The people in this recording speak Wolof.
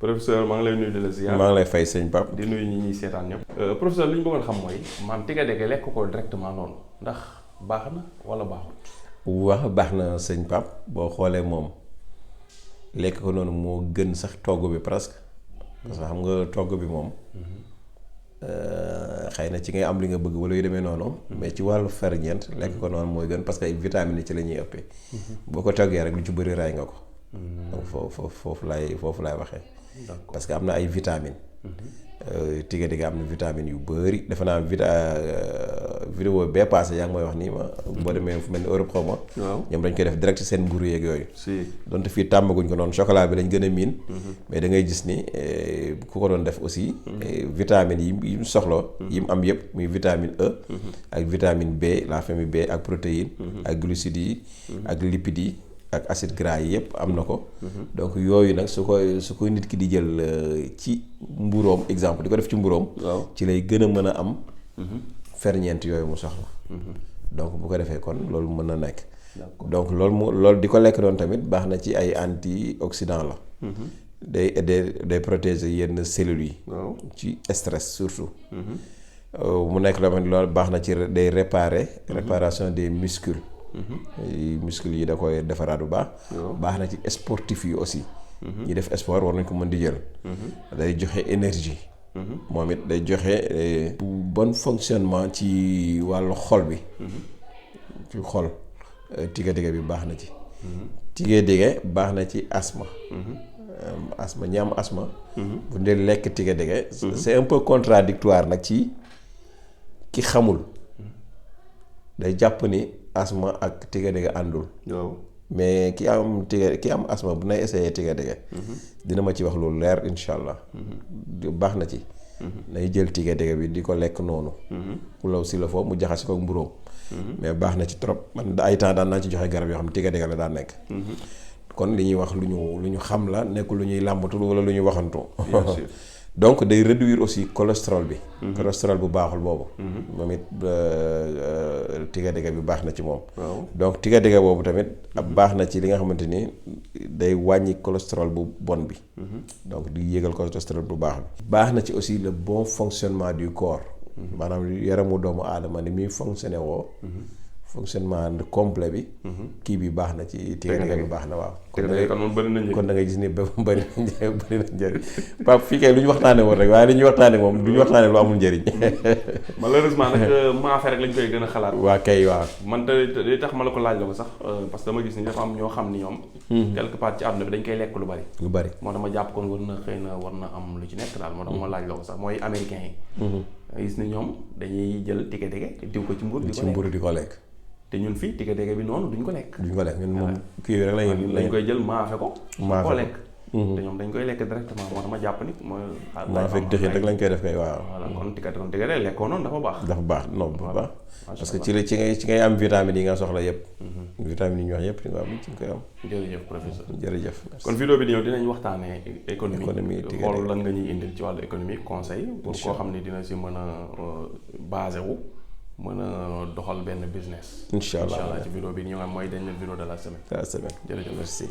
professeur maa ngi lay nuyu di la ziar. maa ngi lay fay sëñ Pape. di nuyu ñi ñuy seetaan ñëpp. professeur li ñu bëggoon xam mooy maam tiga dege lekk ko directement noonu ndax baax na wala baaxut. wax baax na sëñ Pape boo xoolee moom lekk ko noonu moo gën sax togg bi presque parce que xam nga togg bi moom xëy na ci ngay am li nga bëgg wala yu demee noonu. mais ci wàllu ferñeent lekk ko noonu mooy gën parce que ay vitamines yi ci la ñuy ëppee. boo ko toggee rek lu ci bëri ray nga ko. donc foofu laay waxee. parce que am na ay vitamines. tiga diga am na vitamines yu bëri defe naa vidéo bee passé yaa ngi may wax nii ma boo demee fu mel ni Europe xaw ma. waaw ñoom dañ koy def direct seen mburu yeeg yooyu. si donte fii tàmbaguñ ko noonu chocolat bi lañ gën a miin. mais da ngay gis ni ku ko doon def aussi. vitamines yi mu soxla. yi mu am yëpp muy vitamine E. ak vitamine B la famille B ak protéine. ak glucides yi. ak lipides yi. ak acide gras yi yëpp am na ko. donc yooyu nag su koy nit ki di jël ci mburoom exemple di ko def ci mburoom. ci lay gën a mën a am. ferñeent yooyu mu soxla. donc bu ko defee kon loolu mën na nekk. donc loolu di ko lekk doon tamit baax na ci ay antioxydant la. day protéger yenn cellules yi. ci stress surtout. mu nekk la loolu baax na ci day réparation des muscles. muscles yi da koy defaraat bu baax. baax na ci sportif yi aussi. ñi def sport war nañ ko mën di jël. day joxe énergie. moom it day joxe bon fonctionnement ci wàllu xol bi. ci xol tiga diga bi baax na ci. tiga diga baax na ci asthme. asthme ñi am asthme. bu dee lekk tiga diga. c'est un peu contradictoire nag ci ki xamul. day jàpp ni asthme ak tiga diga àndul. mais ki am asthme bu nay essayé tiga diga. dina ma ci wax loolu leer incha allah. baax na ci. nay jël tiga diga bi di ko lekk noonu. ku law si la foofu mu jaxasi ko mburóom. mais baax na ci trop man ay temps daan naa ci joxe garab yoo xam ne tiga diga la daan nekk. kon li ñuy wax lu ñu xam la nekkul lu ñuy làmbatu wala lu ñuy waxantu. donc day réduire aussi cholestérol bi. cholestérol bu baaxul boobu. moom it tiga diga bi baax na ci moom. donc tiga diga boobu tamit baax na ci li nga xamante ni day wàññi cholestérol bu bon bi. donc di yéegal cholestérol bu baax bi. baax na ci aussi le bon fonctionnement du corps. maanaam yaramu doomu aadama ni muy fonctionné woo. fonctionnement complet bi. kii bi baax na ci tiga diga bi baax na waaw. kon da ngay gis ni ba bëri na njëriñ Pape fii kay lu ñu waxtaane woon rek waaye li ñuy waxtaane moom du ñu waxtaane lu amul njëriñ. malheureusement nag maafe rek lañ koy gën a xalaat. waa kay waaw. man day tax ma la ko laaj la ko sax parce que dama gis ni dafa am ñoo xam ni ñoom. quelque part ci àdduna bi dañ koy lekk lu bari. moo tax ma jàpp kon war na am lu ci nekk daal moo tax ma laaj la ko sax mooy américain yi. gis ni ñoom dañuy jël tiga diga diw ko ci mburu di ko lekk. te ñun fii tiga diga bi noonu duñ ko lekk. ñun moom kii rek lañ koy jël maafe ko. maafe ko lekk. te ñoom dañ koy lekk directement moo tax ma jàpp ni mooy. maafe ak dëxin rek lañ koy def kay waaw. voilà kon tiga diga lekkoo noonu dafa baax. dafa baax non bu baax. parce que ci ngay am vitamines yi nga soxla yëpp. vitamines yi ñu wax yëpp ci nga am ci nga koy am. jërëjëf professeur jërëjëf. kon vidéo bi di ñëw dinañ waxtaanee économie xool lan nga ñuy indil ci wàllu économie conseil. pour koo xam ne dina si mën a basé wu. mën a doxal benn business. incha allah ci vidéo bi ñu nga mooy dañ leen vidéo de la semaine. jërëjëf merci.